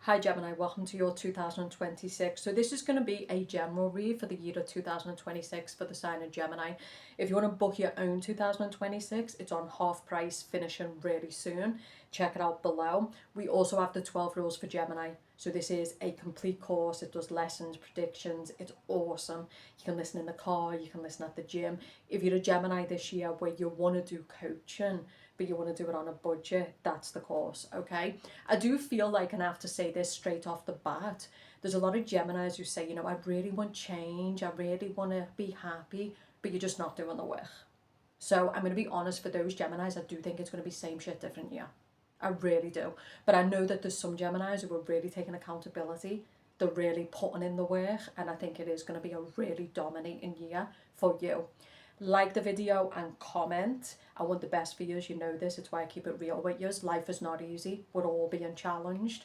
Hi Gemini, welcome to your 2026. So this is going to be a general read for the year of 2026 for the sign of Gemini. If you want to book your own 2026, it's on half price, finishing really soon. Check it out below. We also have the 12 rules for Gemini. So this is a complete course. It does lessons, predictions. It's awesome. You can listen in the car, you can listen at the gym. If you're a Gemini this year where you want to do coaching, but you want to do it on a budget, that's the course, okay? I do feel like, and I have to say this straight off the bat, there's a lot of Geminis who say, I really want change, I really want to be happy, but you're just not doing the work. So I'm going to be honest, for those Geminis, I do think it's going to be same shit, different year. I really do. But I know that there's some Geminis who are really taking accountability, they're really putting in the work, and I think it is going to be a really dominating year for you. Like the video and comment. I want the best for you, you know this, it's why I keep it real with you. Life is not easy, we're all being challenged.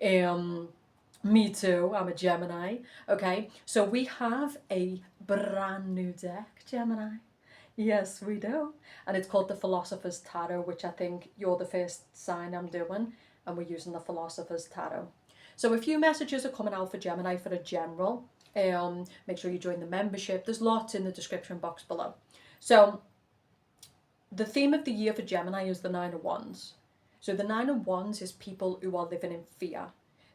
Me too, I'm a Gemini. Okay, so we have a brand new deck, Gemini. Yes, we do. And it's called the Philosopher's Tarot, which I think you're the first sign I'm doing, and we're using the Philosopher's Tarot. So a few messages are coming out for Gemini for a general. Make sure you join the membership. There's lots in the description box below. So the theme of the year for Gemini is the Nine of Wands. So the Nine of Wands is people who are living in fear.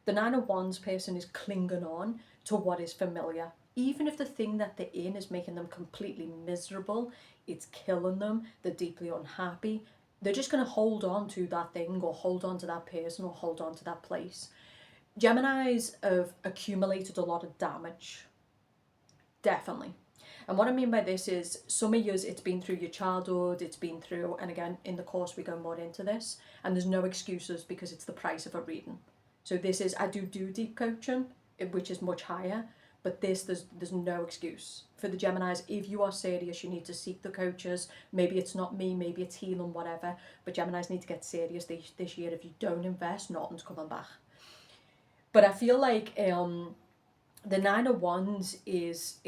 The Nine of Wands person is clinging on to what is familiar. Even if the thing that they're in is making them completely miserable, it's killing them, they're deeply unhappy, they're just going to hold on to that thing or hold on to that person or hold on to that place. Geminis have accumulated a lot of damage, definitely. And what I mean by this is some of yours, it's been through your childhood, it's been through, and again, in the course we go more into this, and there's no excuses because it's the price of a reading. So this is, I do deep coaching, which is much higher, but there's no excuse. For the Geminis, if you are serious, you need to seek the coaches. Maybe it's not me, maybe it's healing, whatever, but Geminis need to get serious this year. If you don't invest, nothing's coming back. But I feel like the Nine of Wands is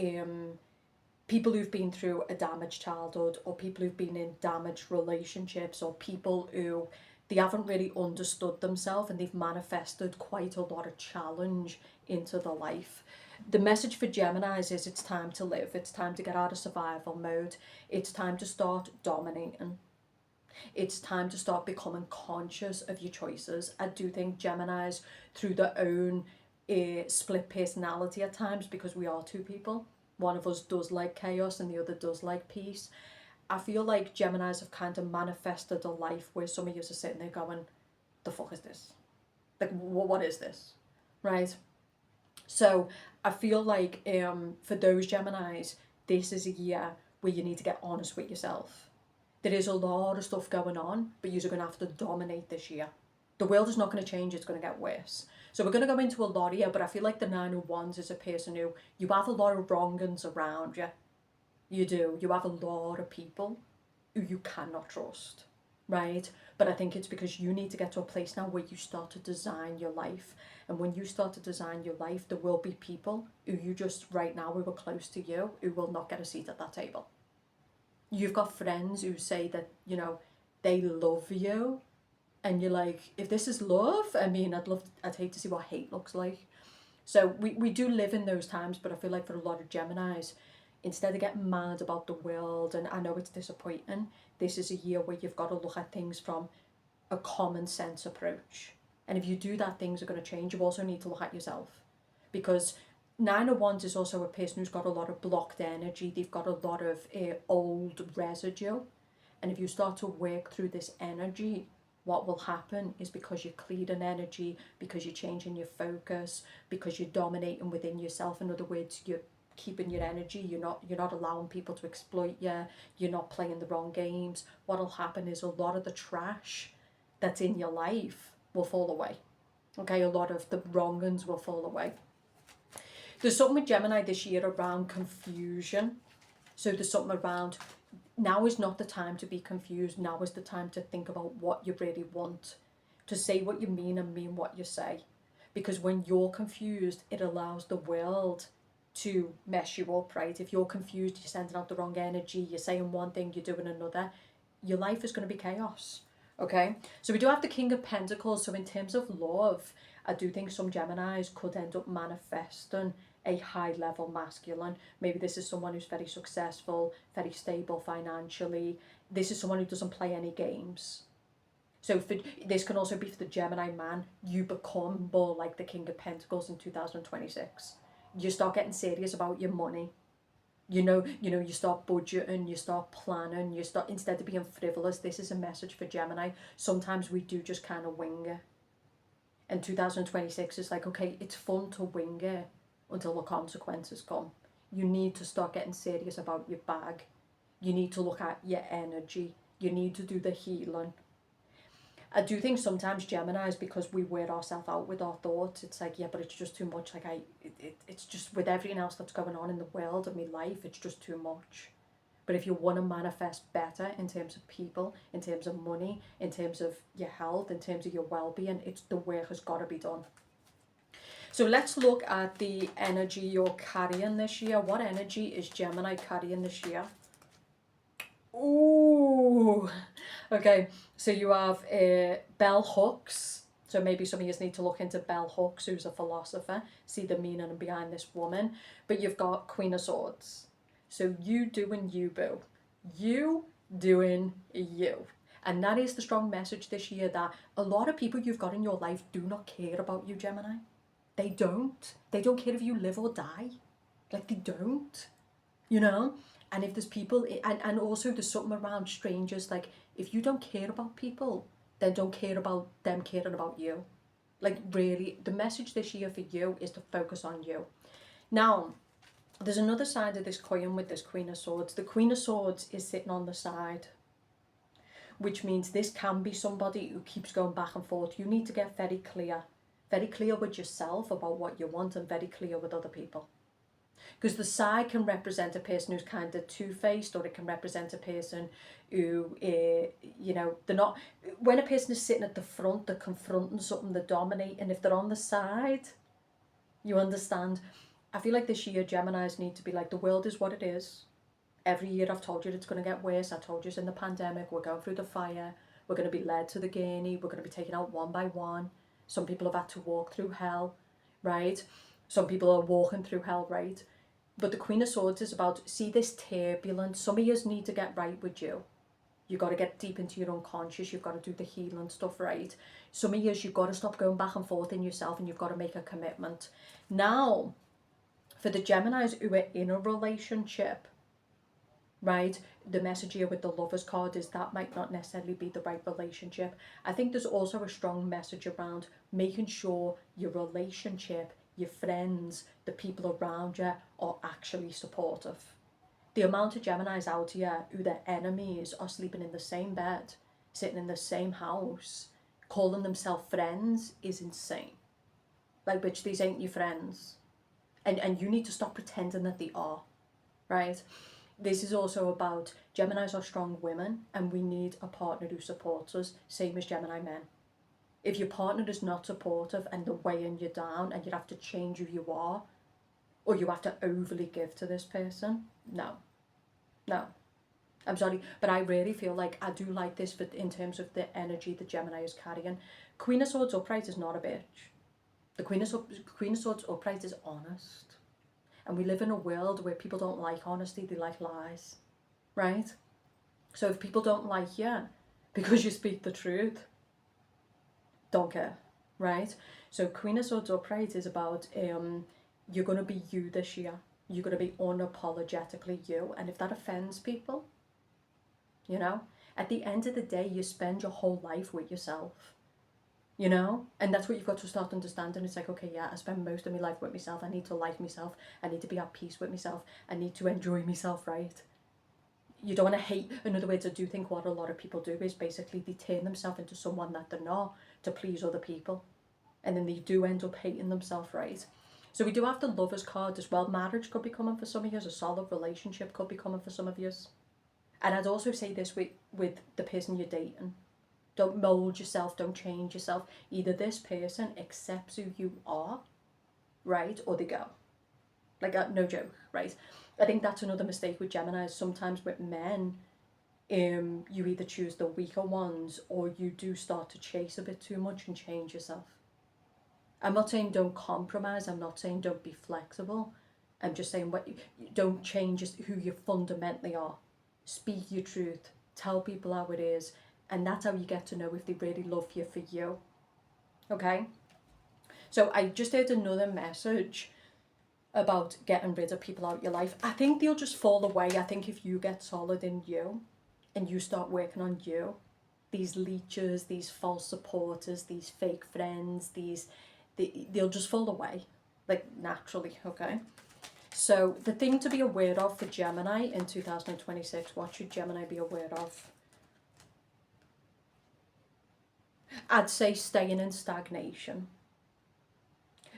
people who've been through a damaged childhood, or people who've been in damaged relationships, or people who they haven't really understood themselves and they've manifested quite a lot of challenge into their life. The message for Geminis is it's time to live. It's time to get out of survival mode. It's time to start dominating. It's time to start becoming conscious of your choices. I do think Geminis, through their own split personality at times, because we are two people, one of us does like chaos and the other does like peace. I feel like Geminis have kind of manifested a life where some of you are sitting there going, the fuck is this? Like, what is this? Right? So I feel like for those Geminis, this is a year where you need to get honest with yourself. There is a lot of stuff going on, but you're going to have to dominate this year. The world is not going to change, it's going to get worse. So we're going to go into a lot here, but I feel like the Nine of Wands is a person who, you have a lot of wrong-uns around you. You do. You have a lot of people who you cannot trust, right? But I think it's because you need to get to a place now where you start to design your life. And when you start to design your life, there will be people who you just, right now, who are close to you, who will not get a seat at that table. You've got friends who say that, they love you. And you're like, if this is love, I mean, I'd hate to see what hate looks like. So we do live in those times, but I feel like for a lot of Geminis, instead of getting mad about the world, and I know it's disappointing, this is a year where you've got to look at things from a common sense approach. And if you do that, things are going to change. You also need to look at yourself. Because Nine of Wands is also a person who's got a lot of blocked energy. They've got a lot of old residue. And if you start to work through this energy, what will happen is, because you're clearing energy, because you're changing your focus, because you're dominating within yourself, in other words, you're keeping your energy, you're not allowing people to exploit you, you're not playing the wrong games, what'll happen is a lot of the trash that's in your life will fall away. Okay, a lot of the wrong-uns will fall away. There's something with Gemini this year around confusion. So there's something around, now is not the time to be confused. Now is the time to think about what you really want, to say what you mean and mean what you say. Because when you're confused, it allows the world to mess you up, right? If you're confused, you're sending out the wrong energy, you're saying one thing, you're doing another, your life is going to be chaos. Okay, so we do have the King of Pentacles. So in terms of love, I do think some Geminis could end up manifesting a high level masculine. Maybe this is someone who's very successful, very stable financially. This is someone who doesn't play any games. So for, this can also be for the Gemini man. You become more like the King of Pentacles in 2026. You start getting serious about your money. You start budgeting, you start planning, you start, instead of being frivolous. This is a message for Gemini. Sometimes we do just kind of wing it. And 2026 is like, okay, it's fun to wing it until the consequences come. You need to start getting serious about your bag. You need to look at your energy. You need to do the healing. I do think sometimes Geminis, because we wear ourselves out with our thoughts, it's like, yeah, but it's just too much. Like it's just with everything else that's going on in the world and my life, it's just too much. But if you want to manifest better in terms of people, in terms of money, in terms of your health, in terms of your well-being, it's the work has got to be done. So let's look at the energy you're carrying this year. What energy is Gemini carrying this year? Ooh, okay. So you have bell hooks. So maybe some of you need to look into bell hooks, who's a philosopher, see the meaning behind this woman. But you've got Queen of Swords. So you doing you, boo. You doing you. And that is the strong message this year, that a lot of people you've got in your life do not care about you, Gemini. They don't. They don't care if you live or die. Like, they don't. You know? And if there's people, and also there's something around strangers, like, if you don't care about people, then don't care about them caring about you. Like, really, the message this year for you is to focus on you. Now, there's another side of this coin with this Queen of Swords. The Queen of Swords is sitting on the side, which means this can be somebody who keeps going back and forth. You need to get very clear with yourself about what you want, and very clear with other people. Because the side can represent a person who's kind of two-faced, or it can represent a person who, they're not. When a person is sitting at the front, they're confronting something, they're dominating. If they're on the side, you understand. I feel like this year Geminis need to be like, the world is what it is. Every year I've told you it's going to get worse. I told you it's in the pandemic. We're going through the fire. We're going to be led to the gurney. We're going to be taken out one by one. Some people have had to walk through hell, right? Some people are walking through hell, right? But the Queen of Swords is about, see this turbulence. Some of you need to get right with you. You've got to get deep into your unconscious. You've got to do the healing stuff, right? Some of you, you've got to stop going back and forth in yourself, and you've got to make a commitment. Now, for the Geminis who are in a relationship, right, the message here with the Lovers card is that might not necessarily be the right relationship. I think there's also a strong message around making sure your relationship, your friends, the people around you are actually supportive. The amount of Geminis out here who their enemies are sleeping in the same bed, sitting in the same house, calling themselves friends is insane. Like, bitch, these ain't your friends. And you need to stop pretending that they are, right? This is also about, Geminis are strong women, and we need a partner who supports us, same as Gemini men. If your partner is not supportive and they're weighing you down and you have to change who you are, or you have to overly give to this person, no. I'm sorry, but I really feel like I do like this in terms of the energy that Gemini is carrying. Queen of Swords upright is not a bitch. The Queen of Swords upright is honest. And we live in a world where people don't like honesty, they like lies, right? So if people don't like you because you speak the truth, don't care, right? So Queen of Swords upright is about, you're going to be you this year. You're going to be unapologetically you. And if that offends people, at the end of the day, you spend your whole life with yourself. And that's what you've got to start understanding. It's like, okay, yeah, I spend most of my life with myself. I need to like myself. I need to be at peace with myself. I need to enjoy myself, right? You don't want to hate. In other words, I do think what a lot of people do is basically they turn themselves into someone that they're not to please other people. And then they do end up hating themselves, right? So we do have the Lovers card as well. Marriage could be coming for some of you. A solid relationship could be coming for some of you. And I'd also say this with the person you're dating. Don't mold yourself, don't change yourself. Either this person accepts who you are, right, or they go. Like, no joke, right? I think that's another mistake with Gemini. Sometimes with men, You either choose the weaker ones, or you do start to chase a bit too much and change yourself. I'm not saying don't compromise, I'm not saying don't be flexible. I'm just saying don't change who you fundamentally are. Speak your truth, tell people how it is, and that's how you get to know if they really love you for you. Okay? So I just heard another message about getting rid of people out your life. I think they'll just fall away. I think if you get solid in you and you start working on you, these leeches, these false supporters, these fake friends, they'll just fall away, like naturally, okay? So the thing to be aware of for Gemini in 2026, what should Gemini be aware of? I'd say staying in stagnation.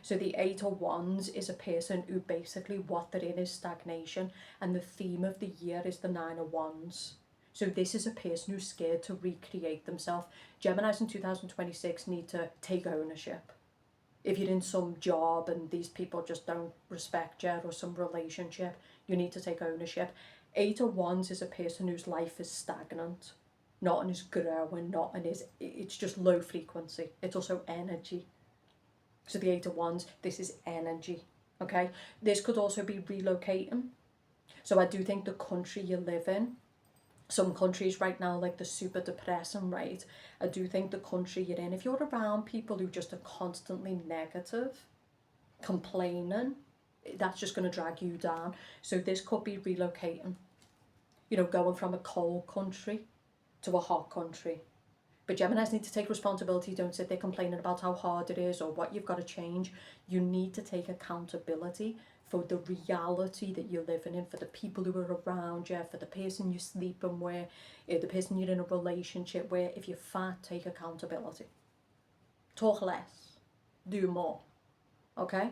So the Eight of Wands is a person who basically what they're in is stagnation, and the theme of the year is the Nine of Wands. So this is a person who's scared to recreate themselves. Geminis in 2026 need to take ownership. If you're in some job and these people just don't respect you, or some relationship, you need to take ownership. Eight of Wands is a person whose life is stagnant, not in his growing, not in his, it's just low frequency. It's also energy. So the Eight of Wands, this is energy, okay? This could also be relocating. So I do think the country you live in, some countries right now, like they're super depressing, right? I do think the country you're in, if you're around people who just are constantly negative, complaining, that's just going to drag you down. So this could be relocating, you know, going from a cold country to a hot country. But Geminis need to take responsibility. Don't sit there complaining about how hard it is or what you've got to change. You need to take accountability for the reality that you're living in, for the people who are around you, for the person you're sleeping with, the person you're in a relationship with. If you're fat, take accountability. Talk less, do more, okay?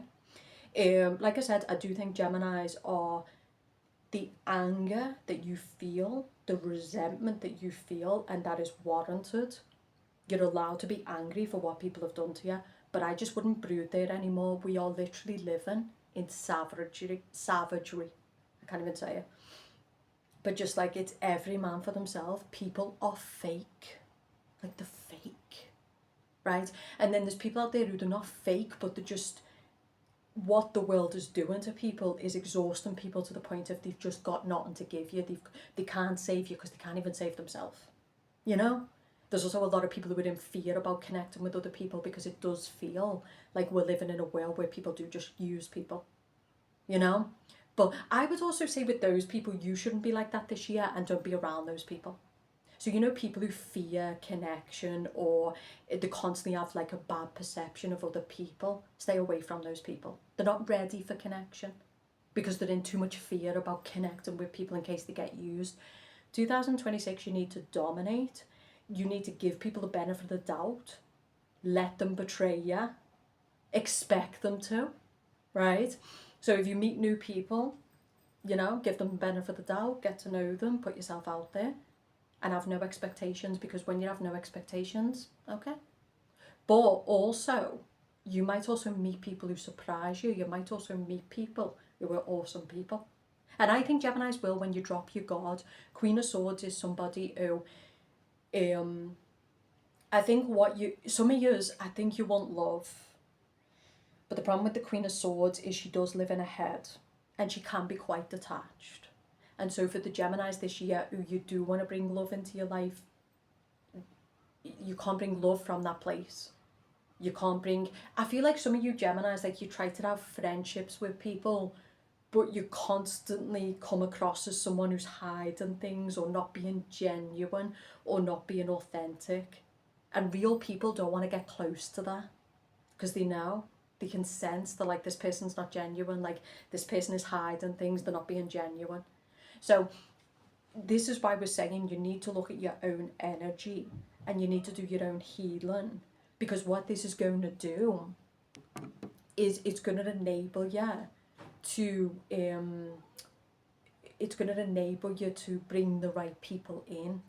Like I said, I do think Geminis are the anger that you feel, the resentment that you feel, and that is warranted. You're allowed to be angry for what people have done to you, but I just wouldn't brood there anymore. We are literally living in savagery. I can't even say it. But just like it's every man for themselves. People are fake. Like they're fake. Right? And then there's people out there who are not fake, but they're just, what the world is doing to people is exhausting people to the point of they've just got nothing to give you. They can't save you because they can't even save themselves. You know? There's also a lot of people who are in fear about connecting with other people because it does feel like we're living in a world where people do just use people, you know? But I would also say with those people, you shouldn't be like that this year, and don't be around those people. So, you know, people who fear connection, or they constantly have like a bad perception of other people, stay away from those people. They're not ready for connection because they're in too much fear about connecting with people in case they get used. 2026, you need to dominate. You need to give people the benefit of the doubt. Let them betray you. Expect them to, right? So if you meet new people, you know, give them the benefit of the doubt, get to know them, put yourself out there, and have no expectations, because when you have no expectations, okay. But also, you might also meet people who surprise you. You might also meet people who are awesome people. And I think Geminis will when you drop your guard. Queen of Swords is somebody who, I think some of yous, I think you want love. But the problem with the Queen of Swords is she does live in her head, and she can be quite detached. And so for the Geminis this year who you do want to bring love into your life, you can't bring love from that place. You can't bring, I feel like some of you Geminis, like you try to have friendships with people, but you constantly come across as someone who's hiding things, or not being genuine, or not being authentic. And real people don't want to get close to that because they know, they can sense that like this person's not genuine, like this person is hiding things, they're not being genuine. So this is why we're saying you need to look at your own energy and you need to do your own healing, because what this is going to do is it's going to enable you to bring the right people in,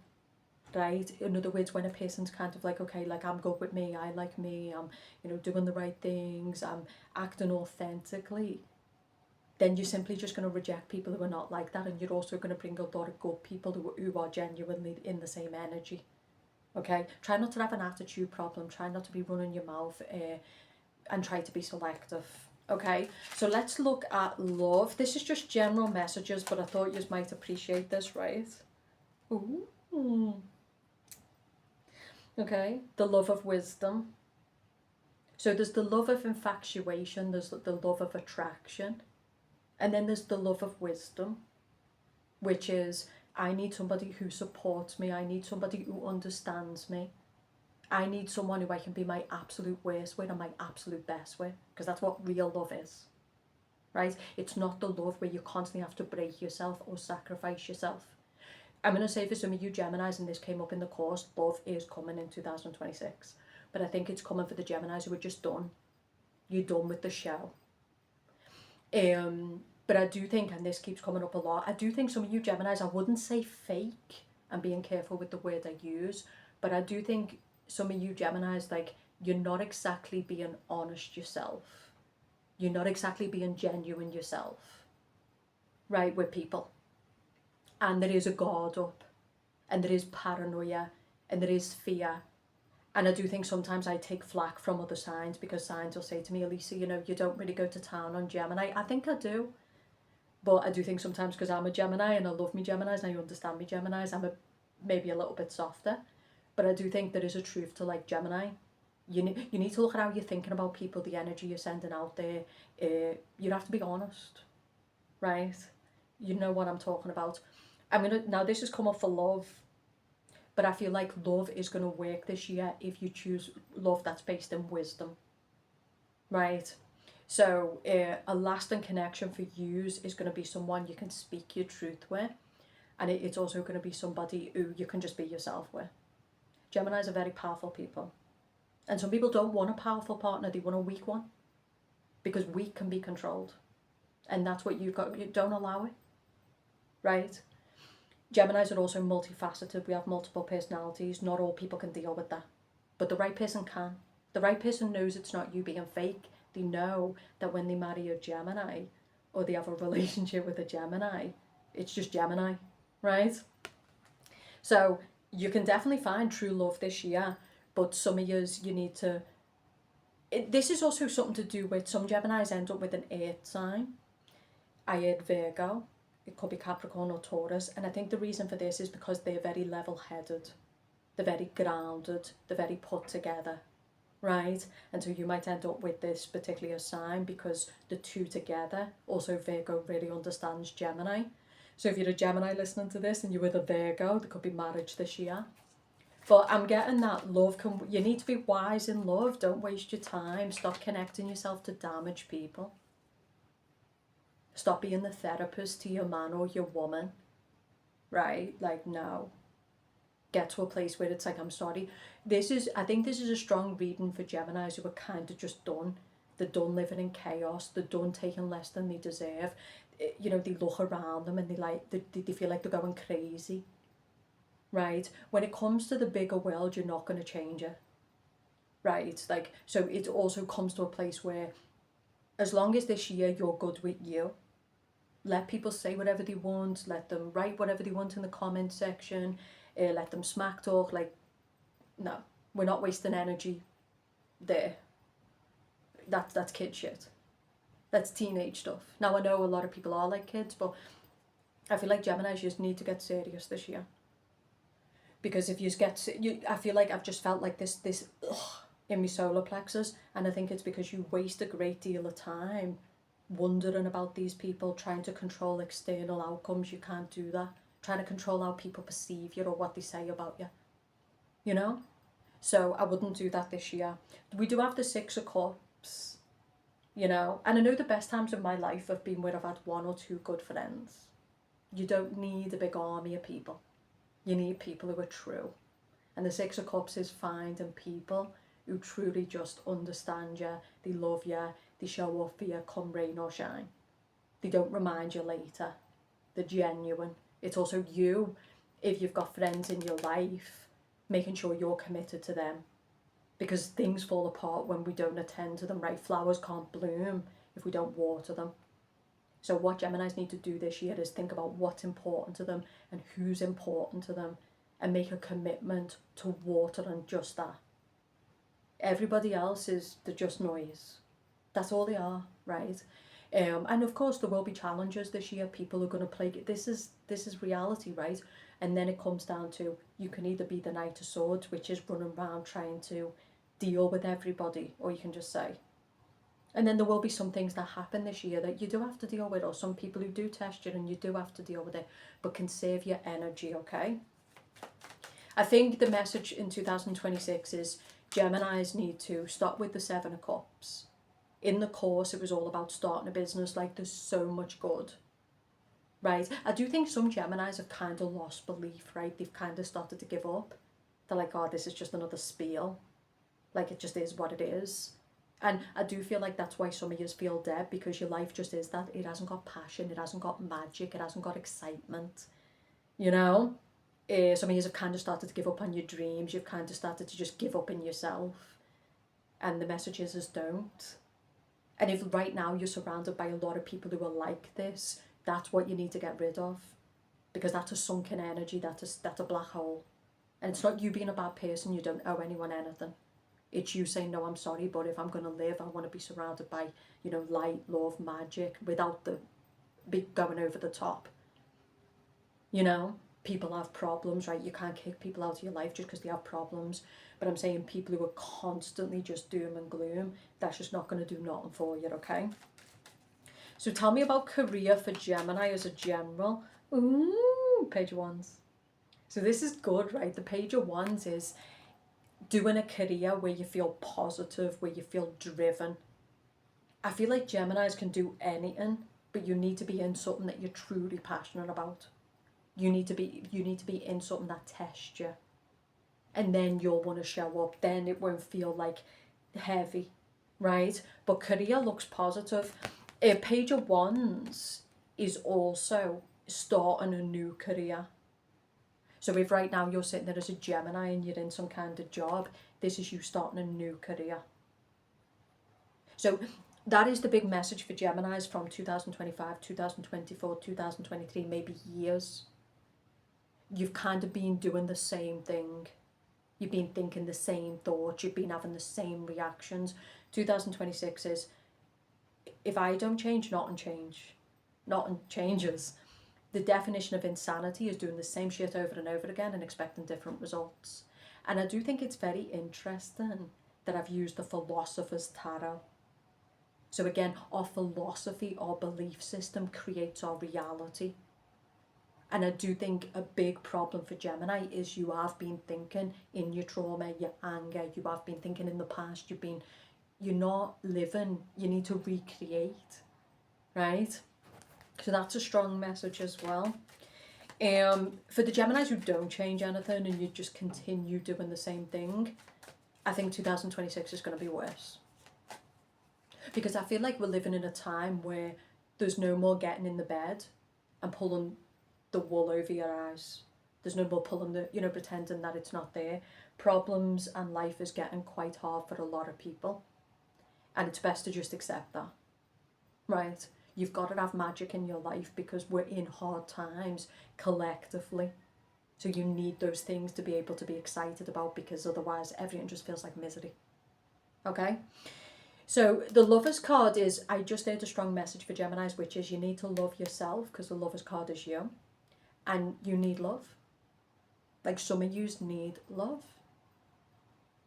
right? In other words, when a person's kind of like, okay, like I'm good with me, I like me, I'm, you know, doing the right things, I'm acting authentically, then you're simply just going to reject people who are not like that, and you're also going to bring a lot of good people who are genuinely in the same energy. Okay, try not to have an attitude problem, try not to be running your mouth, and try to be selective. Okay, so let's look at love. This is just general messages, but I thought you might appreciate this, right? Ooh. Okay, the love of wisdom. So there's the love of infatuation, there's the love of attraction, and then there's the love of wisdom, which is I need somebody who supports me, I need somebody who understands me, I need someone who I can be my absolute worst with and my absolute best with, because that's what real love is, right? It's not the love where you constantly have to break yourself or sacrifice yourself. I'm going to say for some of you Geminis, and this came up in the course, love is coming in 2026. But I think it's coming for the Geminis who are just done. You're done with the show. But I do think, and this keeps coming up a lot, I do think some of you Geminis, I wouldn't say fake, I'm being careful with the word I use, but I do think some of you Geminis, like, you're not exactly being honest yourself. You're not exactly being genuine yourself, right, with people. And there is a guard up, and there is paranoia, and there is fear. And I do think sometimes I take flack from other signs, because signs will say to me, Elisa, you know, you don't really go to town on Gemini. I think I do. But I do think sometimes, because I'm a Gemini and I love me Geminis and I understand me Geminis, I'm maybe a little bit softer. But I do think there is a truth to, like, Gemini. You need to look at how you're thinking about people, the energy you're sending out there. You have to be honest, right? You know what I'm talking about. Now this has come up for love, but I feel like love is going to work this year if you choose love that's based in wisdom, right? So a lasting connection for you is going to be someone you can speak your truth with, and it's also going to be somebody who you can just be yourself with. Geminis are very powerful people, and some people don't want a powerful partner, they want a weak one, because weak can be controlled, and that's what you've got. You don't allow it, right? Geminis are also multifaceted. We have multiple personalities. Not all people can deal with that. But the right person can. The right person knows it's not you being fake. They know that when they marry a Gemini or they have a relationship with a Gemini, it's just Gemini, right? So you can definitely find true love this year, but some of you need to... This is also something to do with some Geminis end up with an earth sign. I had Virgo. It could be Capricorn or Taurus, and I think the reason for this is because they're very level-headed, they're very grounded, they're very put together, right? And so you might end up with this particular sign because the two together. Also, Virgo really understands Gemini. So if you're a Gemini listening to this and you're with a Virgo, there could be marriage this year. But I'm getting that love you need to be wise in love. Don't waste your time. Stop connecting yourself to damage people. Stop being the therapist to your man or your woman, right? Like, no. Get to a place where it's like, I'm sorry. I think this is a strong reading for Geminis who are kind of just done. They're done living in chaos. They're done taking less than they deserve. You know, they look around them and they feel like they're going crazy, right? When it comes to the bigger world, you're not going to change it, right? Like, so it also comes to a place where as long as this year you're good with you, let people say whatever they want, let them write whatever they want in the comment section, let them smack talk. Like, no, we're not wasting energy there. That's kid shit. That's teenage stuff. Now I know a lot of people are like kids, but I feel like Geminis just need to get serious this year. Because if I feel like I've just felt like this in my solar plexus, and I think it's because you waste a great deal of time wondering about these people, trying to control external outcomes. You can't do that. Trying to control how people perceive you or what they say about you, you know? So I wouldn't do that this year. We do have the Six of Cups, you know? And I know the best times of my life have been where I've had one or two good friends. You don't need a big army of people. You need people who are true. And the Six of Cups is finding people who truly just understand you, they love you, they show up for you come rain or shine. They don't remind you later. They're genuine. It's also you, if you've got friends in your life, making sure you're committed to them. Because things fall apart when we don't attend to them, right? Flowers can't bloom if we don't water them. So what Geminis need to do this year is think about what's important to them and who's important to them, and make a commitment to water and just that. Everybody else is the just noise. That's all they are, right? And of course there will be challenges this year. People are going to play. This is reality, right? And then it comes down to, you can either be the Knight of Swords, which is running around trying to deal with everybody, or you can just say. And then there will be some things that happen this year that you do have to deal with, or some people who do test you and you do have to deal with it, but conserve your energy, okay? I think the message in 2026 is Geminis need to start with the Seven of Cups. In the course, it was all about starting a business. Like, there's so much good, right? I do think some Geminis have kind of lost belief, right? They've kind of started to give up. They're like, oh, this is just another spiel. Like, it just is what it is. And I do feel like that's why some of you feel dead, because your life just is that. It hasn't got passion, it hasn't got magic, it hasn't got excitement, you know? Some of you have kind of started to give up on your dreams, you've kind of started to just give up in yourself. And the message is don't. And if right now you're surrounded by a lot of people who are like this, that's what you need to get rid of. Because that's a sunken energy, that's a black hole. And it's not you being a bad person, you don't owe anyone anything. It's you saying, no, I'm sorry, but if I'm going to live, I want to be surrounded by, you know, light, love, magic, without the big going over the top. You know, people have problems, right? You can't kick people out of your life just because they have problems. But I'm saying people who are constantly just doom and gloom, that's just not going to do nothing for you, okay? So tell me about career for Gemini as a general. Ooh, page of wands. So this is good, right? The page of wands is doing a career where you feel positive, where you feel driven. I feel like Geminis can do anything, but you need to be in something that you're truly passionate about. You need to be in something that tests you. And then you'll want to show up. Then it won't feel like heavy, right? But career looks positive. A page of wands is also starting a new career. So if right now you're sitting there as a Gemini and you're in some kind of job, this is you starting a new career. So that is the big message for Geminis from 2025, 2024, 2023, maybe years. You've kind of been doing the same thing. You've been thinking the same thoughts. You've been having the same reactions. 2026 is, if I don't change, nothing changes. The definition of insanity is doing the same shit over and over again and expecting different results. And I do think it's very interesting that I've used the Philosopher's Tarot. So again, our philosophy, our belief system creates our reality. And I do think a big problem for Gemini is you have been thinking in your trauma, your anger, you have been thinking in the past, you're not living, you need to recreate, right? So that's a strong message as well. For the Geminis who don't change anything and you just continue doing the same thing, I think 2026 is going to be worse. Because I feel like we're living in a time where there's no more getting in the bed and pulling the wool over your eyes. There's no more pulling pretending that it's not there. Problems and life is getting quite hard for a lot of people. And it's best to just accept that, right? You've got to have magic in your life because we're in hard times collectively. So you need those things to be able to be excited about, because otherwise everything just feels like misery. Okay? So the Lover's card is, I just heard a strong message for Geminis, which is you need to love yourself, because the Lover's card is you. And you need love. Like, some of you need love.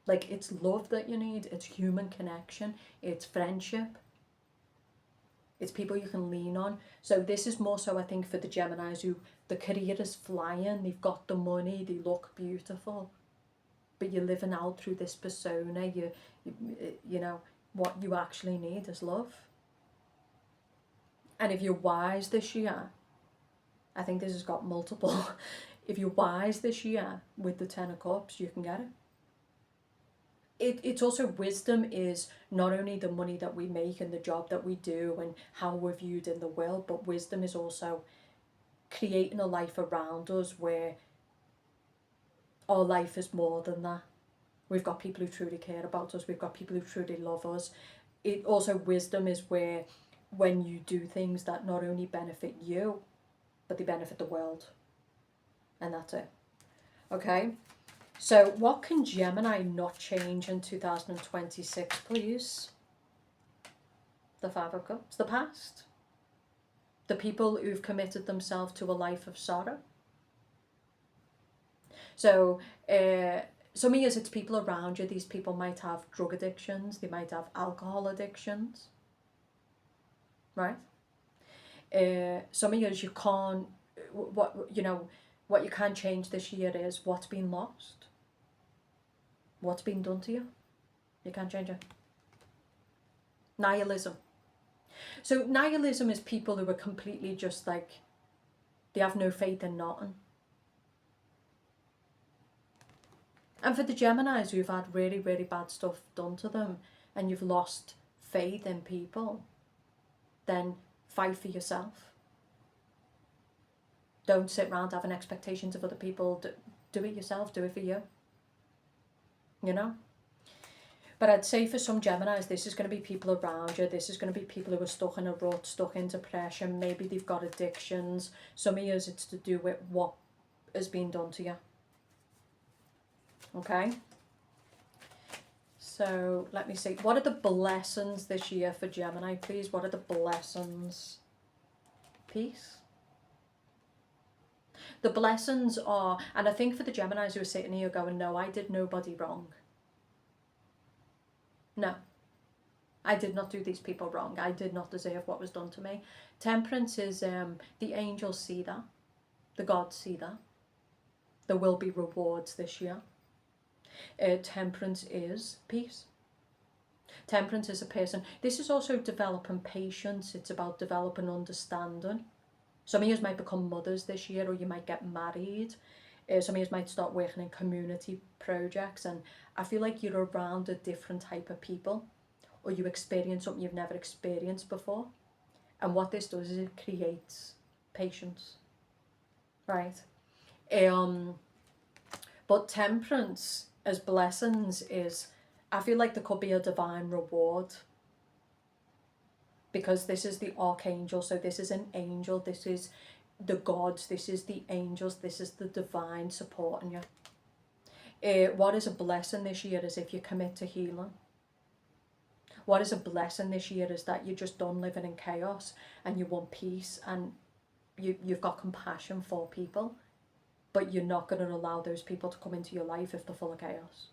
Like, it's love that you need. It's human connection. It's friendship. It's people you can lean on. So this is more so, I think, for the Geminis who the career is flying. They've got the money. They look beautiful. But you're living out through this persona. You know, what you actually need is love. And if you're wise this year, I think this has got multiple. If you're wise this year with the Ten of Cups, you can get it. It's also, wisdom is not only the money that we make and the job that we do and how we're viewed in the world, but wisdom is also creating a life around us where our life is more than that. We've got people who truly care about us. We've got people who truly love us. It also, wisdom is where when you do things that not only benefit you, but they benefit the world. And that's it. Okay? So what can Gemini not change in 2026, please? The Five of Cups. The past. The people who've committed themselves to a life of sorrow. So some of you, it's people around you. These people might have drug addictions. They might have alcohol addictions. Right? Some of you can't, what you can't change this year is what's been lost. What's been done to you. You can't change it. Nihilism. So nihilism is people who are completely just like, they have no faith in nothing. And for the Geminis who've had really, really bad stuff done to them and you've lost faith in people, then fight for yourself. Don't sit around having expectations of other people. Do it yourself. Do it for you. You know? But I'd say for some Geminis, this is going to be people around you. This is going to be people who are stuck in a rut, stuck in depression. Maybe they've got addictions. Some of you, it's to do with what has been done to you. Okay? So let me see. What are the blessings this year for Gemini, please? What are the blessings? Peace. The blessings are, and I think for the Geminis who are sitting here going, no, I did nobody wrong. No, I did not do these people wrong. I did not deserve what was done to me. Temperance is, the angels see that. The gods see that. There will be rewards this year. Temperance is peace. Temperance is a person. This is also developing patience. It's about developing understanding. Some of you might become mothers this year, or you might get married. Some of you might start working in community projects, and I feel like you're around a different type of people, or you experience something you've never experienced before. And what this does is it creates patience, right? But temperance as blessings is, I feel like there could be a divine reward, because this is the archangel, so this is an angel, this is the gods, this is the angels, this is the divine supporting you. What is a blessing this year is if you commit to healing. What is a blessing this year is that you're just done living in chaos and you want peace, and you've got compassion for people, but you're not going to allow those people to come into your life if they're full of chaos.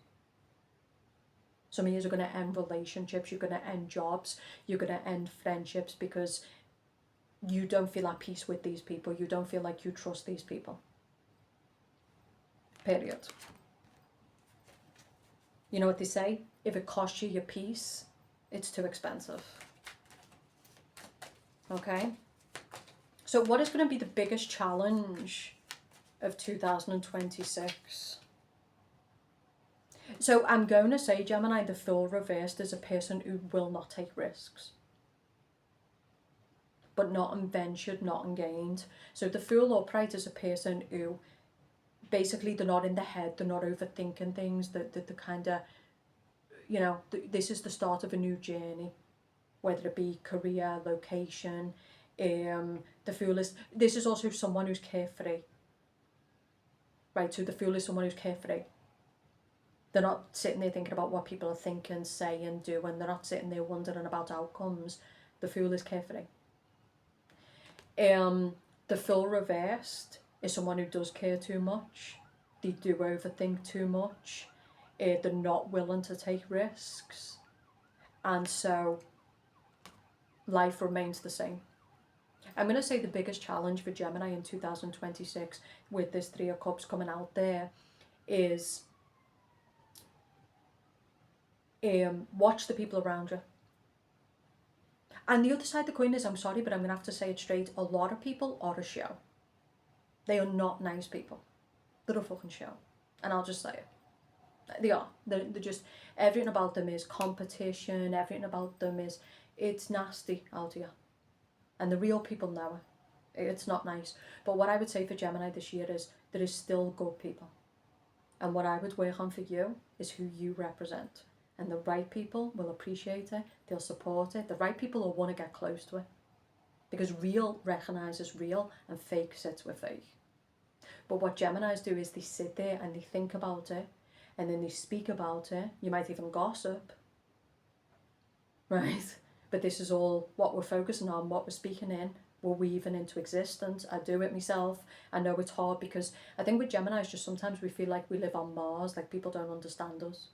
Some of you are going to end relationships, you're going to end jobs, you're going to end friendships because you don't feel at peace with these people. You don't feel like you trust these people. Period. You know what they say? If it costs you your peace, it's too expensive. Okay? So what is going to be the biggest challenge of 2026? So I'm going to say, Gemini, the Fool reversed is a person who will not take risks. But not unventured, not ungained. So the Fool upright is a person who basically they're not in the head, they're not overthinking things, they're kind of, you know, this is the start of a new journey, whether it be career, location. The Fool is, this is also someone who's carefree. Right, so the Fool is someone who's carefree. They're not sitting there thinking about what people are thinking, saying, doing. They're not sitting there wondering about outcomes. The Fool is carefree. The Fool reversed is someone who does care too much. They do overthink too much. They're not willing to take risks. And so life remains the same. I'm going to say the biggest challenge for Gemini in 2026 with this Three of Cups coming out there is watch the people around you. And the other side of the coin is, I'm sorry, but I'm going to have to say it straight, a lot of people are a show. They are not nice people. They're a fucking show. And I'll just say it. They are. They're just, everything about them is competition, everything about them is, it's nasty out here. And the real people know it. It's not nice. But what I would say for Gemini this year is, there is still good people. And what I would work on for you is who you represent. And the right people will appreciate it, they'll support it. The right people will want to get close to it. Because real recognises real and fake sits with fake. But what Geminis do is they sit there and they think about it, and then they speak about it. You might even gossip, right? But this is all what we're focusing on, what we're speaking in, we're weaving into existence. I do it myself. I know it's hard because I think with Geminis, just sometimes we feel like we live on Mars, like people don't understand us.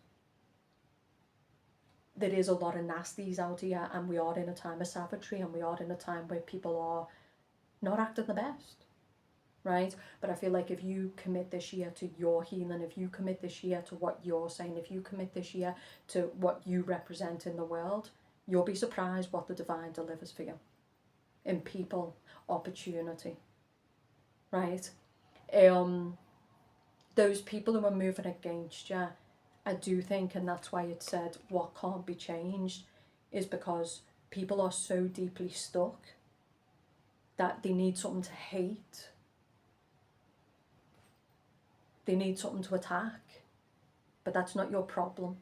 There is a lot of nasties out here, and we are in a time of savagery, and we are in a time where people are not acting the best, right? But I feel like if you commit this year to your healing, if you commit this year to what you're saying, if you commit this year to what you represent in the world, you'll be surprised what the divine delivers for you in people, opportunity, right? Those people who are moving against you, I do think, and that's why it said what can't be changed, is because people are so deeply stuck that they need something to hate. They need something to attack. But that's not your problem.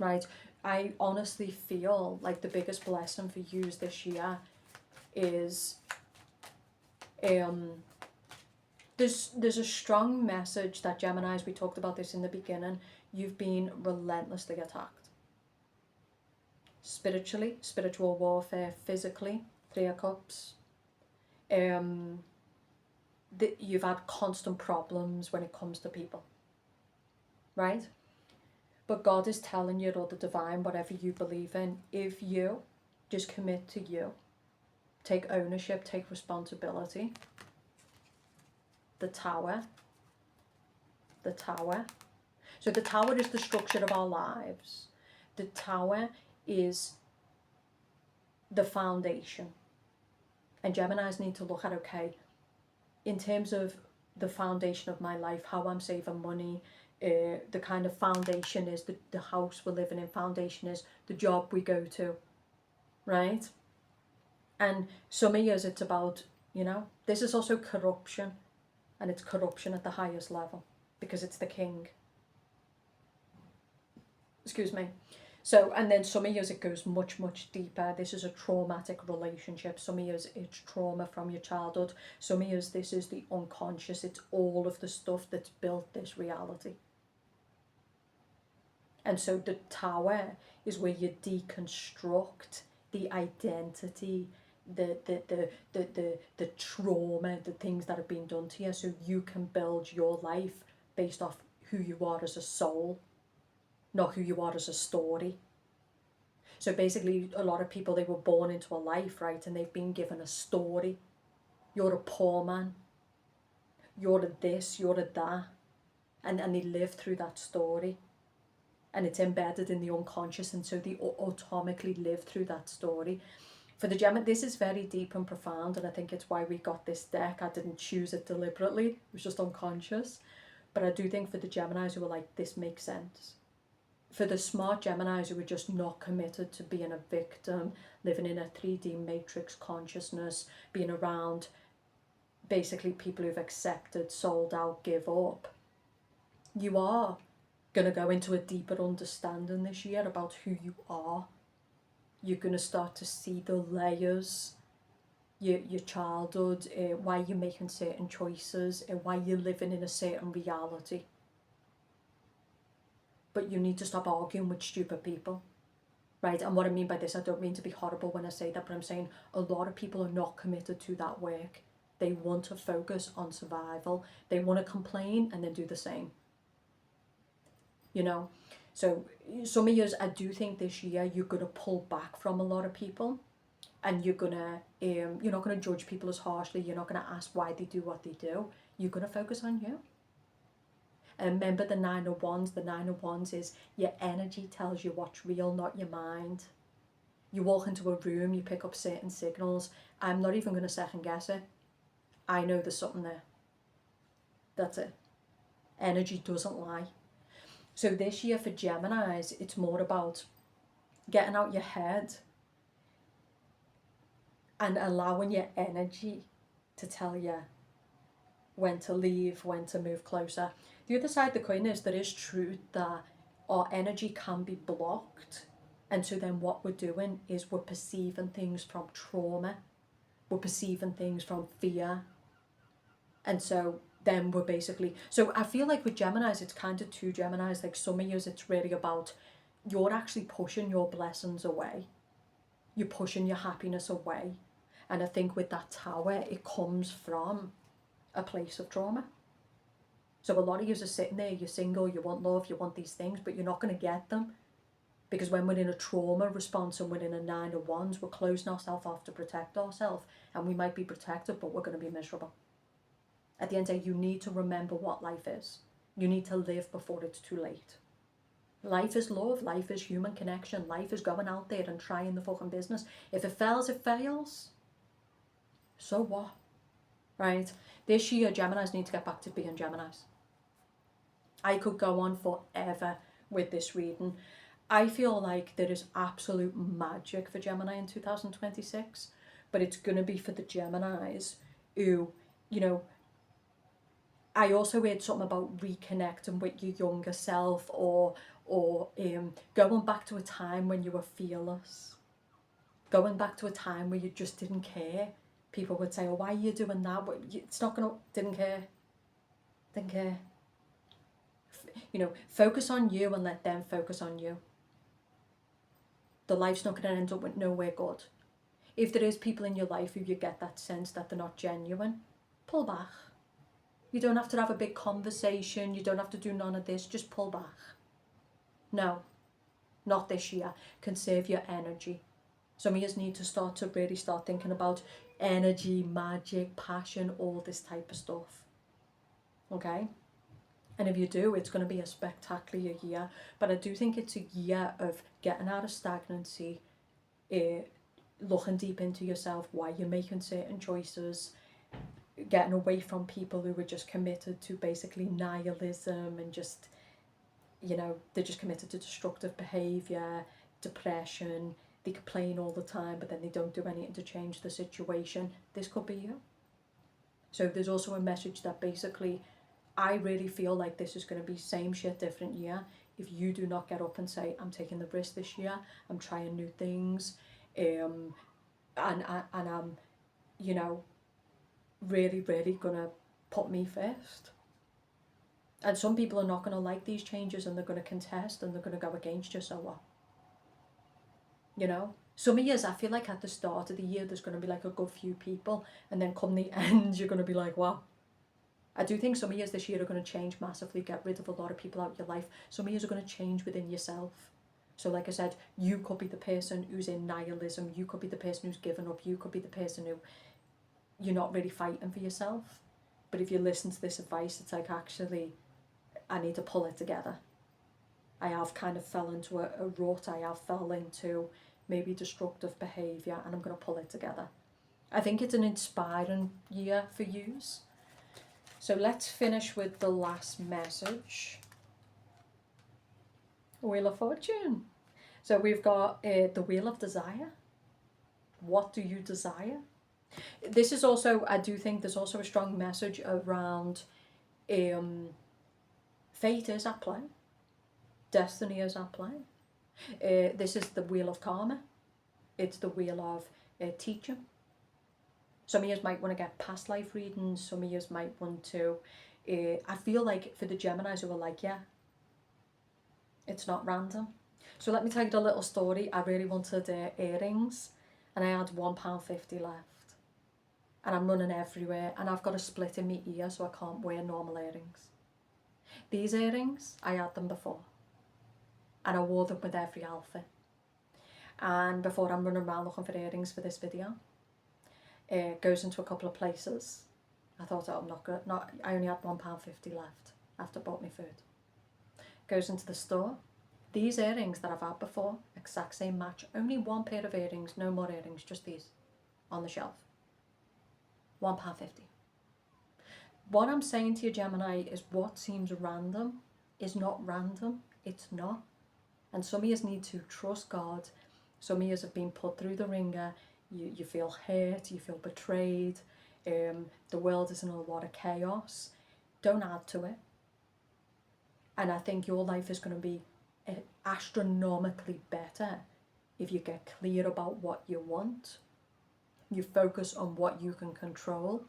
Right? I honestly feel like the biggest blessing for you this year is there's a strong message that Geminis, we talked about this in the beginning, you've been relentlessly attacked. Spiritually, spiritual warfare, physically, 3 of Cups. You've had constant problems when it comes to people, right? But God is telling you, or the divine, whatever you believe in, if you just commit to you, take ownership, take responsibility. The Tower. The Tower. So the Tower is the structure of our lives. The Tower is the foundation. And Geminis need to look at, okay, in terms of the foundation of my life, how I'm saving money, the kind of foundation is the house we're living in, foundation is the job we go to, right? And some of years it's about, this is also corruption, and it's corruption at the highest level because it's the king. Excuse me. So, and then some of years it goes much, much deeper. This is a traumatic relationship. Some of years it's trauma from your childhood. Some of years this is the unconscious. It's all of the stuff that's built this reality. And so the Tower is where you deconstruct the identity, the trauma, the things that have been done to you, so you can build your life based off who you are as a soul, not who you are as a story. So basically, a lot of people, they were born into a life, right, and they've been given a story. You're a poor man, you're a this, you're a that, and they live through that story. And it's embedded in the unconscious, and so they automatically live through that story. For the Gemini, this is very deep and profound, and I think it's why we got this deck. I didn't choose it deliberately, it was just unconscious. But I do think for the Geminis who are like, this makes sense. For the smart Geminis who are just not committed to being a victim, living in a 3D matrix consciousness, being around basically people who've accepted, sold out, give up, you are going to go into a deeper understanding this year about who you are. You're going to start to see the layers, your childhood, why you're making certain choices, why you're living in a certain reality. But you need to stop arguing with stupid people, right? And what I mean by this, I don't mean to be horrible when I say that, but I'm saying a lot of people are not committed to that work. They want to focus on survival. They want to complain and then do the same. So some of you, I do think this year you're going to pull back from a lot of people, and you're not going to judge people as harshly. You're not going to ask why they do what they do. You're going to focus on you. And remember the 9 of Wands. The 9 of Wands is your energy tells you what's real, not your mind. You walk into a room, you pick up certain signals. I'm not even going to second guess it. I know there's something there. That's it. Energy doesn't lie. So this year for Geminis, it's more about getting out your head and allowing your energy to tell you when to leave, when to move closer. The other side of the coin is there is truth that our energy can be blocked. And so then what we're doing is we're perceiving things from trauma, we're perceiving things from fear. And so then we're basically, so I feel like with Geminis, it's kind of two Geminis. Like some of years, it's really about you're actually pushing your blessings away. You're pushing your happiness away. And I think with that tower, it comes from a place of trauma. So a lot of you are sitting there, you're single, you want love, you want these things, but you're not going to get them. Because when we're in a trauma response and we're in a 9 of Wands, we're closing ourselves off to protect ourselves. And we might be protected, but we're going to be miserable. At the end of the day, you need to remember what life is. You need to live before it's too late. Life is love, life is human connection, life is going out there and trying the fucking business. If it fails, it fails. So what? Right? This year, Geminis need to get back to being Geminis. I could go on forever with this reading. I feel like there is absolute magic for Gemini in 2026, but it's going to be for the Geminis who, you know, I also heard something about reconnecting with your younger self or going back to a time when you were fearless. Going back to a time where you just didn't care. People would say, oh, why are you doing that? It's not going to, didn't care. Didn't care. You know, focus on you and let them focus on you. The life's not going to end up with nowhere good. If there is people in your life who you get that sense that they're not genuine, pull back. You don't have to have a big conversation. You don't have to do none of this. Just pull back. No, not this year. Conserve your energy. Some of you need to really start thinking about energy, magic, passion, all this type of stuff. Okay? And if you do, it's going to be a spectacular year. But I do think it's a year of getting out of stagnancy, looking deep into yourself, why you're making certain choices, getting away from people who are just committed to basically nihilism and just, you know, they're just committed to destructive behaviour, depression, they complain all the time, but then they don't do anything to change the situation. This could be you. So there's also a message that basically, I really feel like this is going to be same shit, different year. If you do not get up and say, I'm taking the risk this year, I'm trying new things, and I'm, you know, really, really going to put me first. And some people are not going to like these changes and they're going to contest and they're going to go against you, so what? You know? Some years I feel like at the start of the year there's going to be like a good few people, and then come the end you're going to be like, wow. I do think some years this year are going to change massively, get rid of a lot of people out of your life. Some years are going to change within yourself. So like I said, you could be the person who's in nihilism, you could be the person who's given up, you could be the person who you're not really fighting for yourself. But if you listen to this advice, it's like, actually, I need to pull it together. I have kind of fell into a rut, I have fell into maybe destructive behaviour, and I'm going to pull it together. I think it's an inspiring year for yous. So let's finish with the last message. Wheel of Fortune. So we've got the Wheel of Desire. What do you desire? This is also, I do think there's also a strong message around fate is at play. Destiny is at play. This is the Wheel of Karma. It's the Wheel of teaching. Some of you might want to get past life readings. Some of you might want to, I feel like for the Geminis who are like, yeah, it's not random. So let me tell you a little story. I really wanted earrings and I had £1.50 left. And I'm running everywhere and I've got a split in my ear so I can't wear normal earrings. These earrings, I had them before. And I wore them with every outfit. And before I'm running around looking for earrings for this video, goes into a couple of places. I thought, oh, I'm not good. I only had £1.50 left after I bought my food. Goes into the store. These earrings that I've had before, exact same match. Only one pair of earrings, no more earrings, just these on the shelf. £1.50. What I'm saying to you, Gemini, is what seems random is not random. It's not. And some of you need to trust God. Some of you have been put through the ringer. You feel hurt, you feel betrayed. The world is in a lot of chaos. Don't add to it. And I think your life is going to be astronomically better if you get clear about what you want. You focus on what you can control.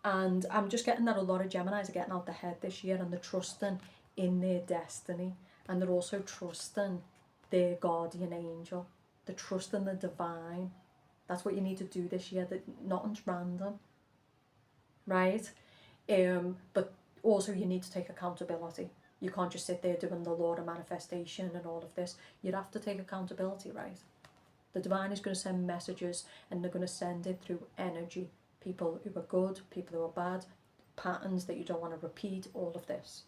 And I'm just getting that a lot of Geminis are getting out the head this year, and they're trusting in their destiny, and they're also trusting their guardian angel. They're trusting the divine. That's what you need to do this year. That nothing's random, right? But also you need to take accountability. You can't just sit there doing the law of manifestation and all of this. You'd have to take accountability, right? The divine is going to send messages, and they're going to send it through energy. People who are good, people who are bad, patterns that you don't want to repeat, all of this.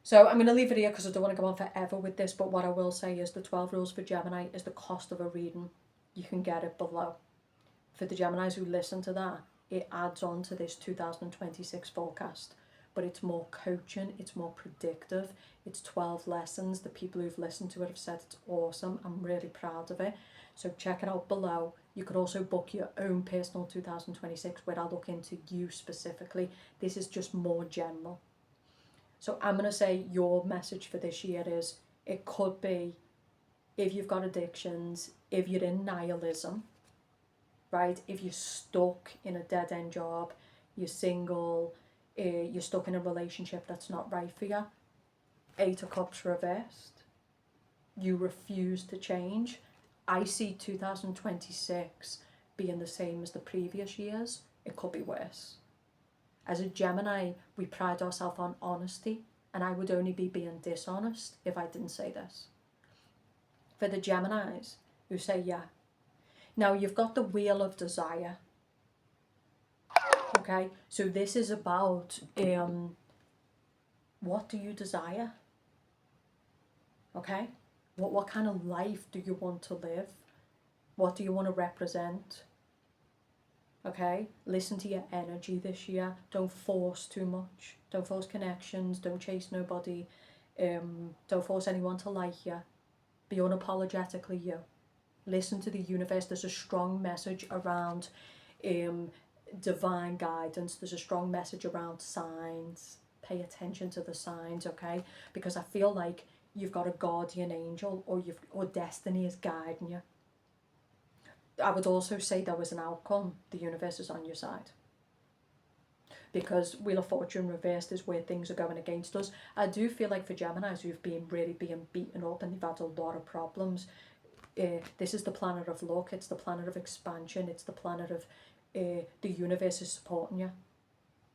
So I'm going to leave it here because I don't want to go on forever with this, but what I will say is the 12 rules for Gemini is the cost of a reading. You can get it below. For the Geminis who listen to that, it adds on to this 2026 forecast. But it's more coaching, it's more predictive, it's 12 lessons. The people who've listened to it have said it's awesome. I'm really proud of it. So check it out below. You could also book your own personal 2026 where I look into you specifically. This is just more general. So I'm going to say your message for this year is, it could be if you've got addictions, if you're in nihilism, right? If you're stuck in a dead-end job, you're single, you're stuck in a relationship that's not right for you. 8 of Cups reversed. You refuse to change. I see 2026 being the same as the previous years. It could be worse. As a Gemini, we pride ourselves on honesty, and I would only be being dishonest if I didn't say this. For the Geminis who say yeah. Now you've got the Wheel of Desire. Okay, so this is about what do you desire? Okay, what kind of life do you want to live? What do you want to represent? Okay, listen to your energy this year. Don't force too much. Don't force connections. Don't chase nobody. Don't force anyone to like you. Be unapologetically you. Listen to the universe. There's a strong message around divine guidance. There's a strong message around signs. Pay attention to the signs, okay? Because I feel like you've got a guardian angel, or destiny is guiding you. I would also say there was an outcome. The universe is on your side. Because Wheel of Fortune reversed is where things are going against us. I do feel like for Geminis who've been really being beaten up and they've had a lot of problems, this is the planet of luck. It's the planet of expansion. It's the planet of the universe is supporting you.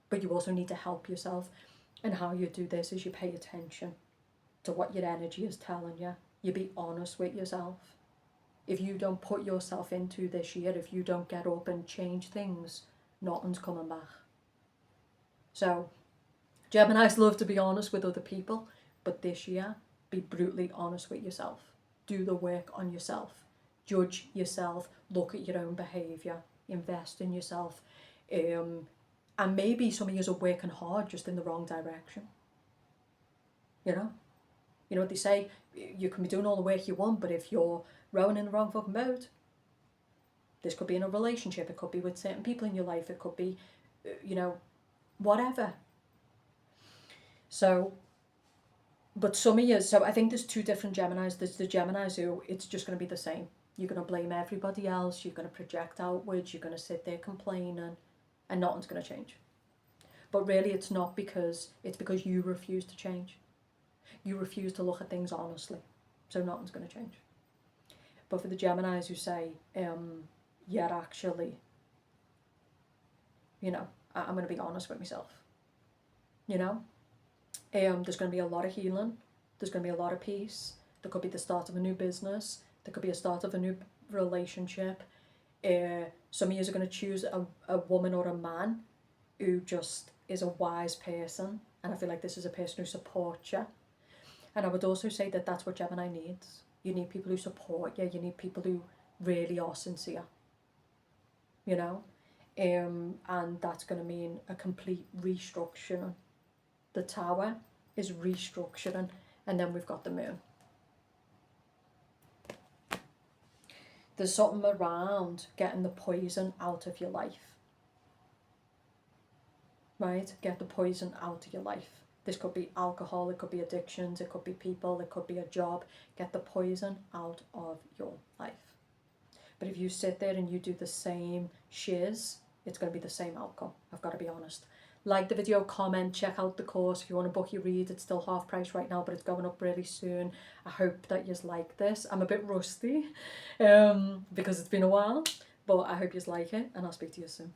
But you also need to help yourself. And how you do this is you pay attention to what your energy is telling you. You be honest with yourself. If you don't put yourself into this year, if you don't get up and change things, nothing's coming back. So, Geminis love to be honest with other people, but this year, be brutally honest with yourself. Do the work on yourself. Judge yourself. Look at your own behaviour. Invest in yourself. And maybe some of you are working hard just in the wrong direction. You know what they say? You can be doing all the work you want, but if you're rowing in the wrong fucking boat, this could be in a relationship, it could be with certain people in your life, it could be, whatever. So, but some of you, so I think there's two different Geminis. There's the Geminis who it's just going to be the same. You're going to blame everybody else, you're going to project outwards, you're going to sit there complaining, and nothing's going to change. But really it's not, because it's because you refuse to change. You refuse to look at things honestly. So nothing's going to change. But for the Geminis who say, actually, I'm going to be honest with myself. There's going to be a lot of healing. There's going to be a lot of peace. There could be the start of a new business. There could be a start of a new relationship. Some of you are going to choose a woman or a man who just is a wise person. And I feel like this is a person who supports you. And I would also say that that's what Gemini needs. You need people who support you. You need people who really are sincere. And that's going to mean a complete restructuring. The Tower is restructuring. And then we've got the Moon. There's something around getting the poison out of your life. Right? Get the poison out of your life. This could be alcohol, it could be addictions, it could be people, it could be a job. Get the poison out of your life. But if you sit there and you do the same shiz, it's going to be the same outcome. I've got to be honest. Like the video, comment, check out the course. If you want to book your read, it's still half price right now, but it's going up really soon. I hope that you like this. I'm a bit rusty because it's been a while, but I hope you like it, and I'll speak to you soon.